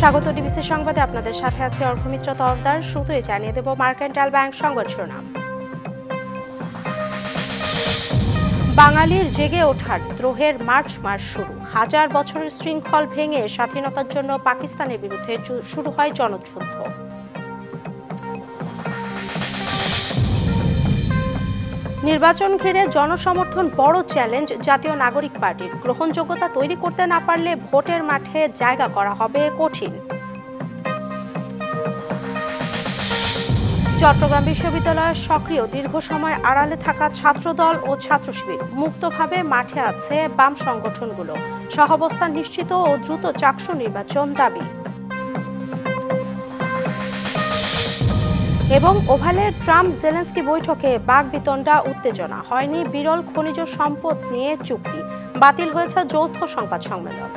স্বাগত ডিবিসি সংবাদে আপনাদের সাথে আছে অর্ঘমিত্র তরফদার। শুরুতেই জানিয়ে দেব মার্কেন্টাইল ব্যাংক সংবাদ শিরোনাম। বাঙালির জেগে ওঠার দ্রোহের মার্চ মাস শুরু। হাজার বছরের শৃঙ্খল ভেঙে স্বাধীনতার জন্য পাকিস্তানের বিরুদ্ধে শুরু হয় জনযুদ্ধ। নির্বাচন ঘিরে জনসমর্থন বড় চ্যালেঞ্জ জাতীয় নাগরিক পার্টির। গ্রহণযোগ্যতা তৈরি করতে না পারলে ভোটের মাঠে জায়গা করা হবে কঠিন। চট্টগ্রাম বিশ্ববিদ্যালয়ের সক্রিয় দীর্ঘ সময় আড়ালে থাকা ছাত্রদল ও ছাত্র শিবির মুক্তভাবে মাঠে আছে বাম সংগঠনগুলো। সহাবস্থান নিশ্চিত ও দ্রুত চাকসু নির্বাচন দাবি। এবং ওভালে ট্রাম্প জেলেন্সকি বৈঠকে বাকবিতণ্ডা, উত্তেজনা। হয়নি বিরল খনিজ সম্পদ নিয়ে চুক্তি, বাতিল হয়েছে যৌথ সংবাদ সম্মেলন।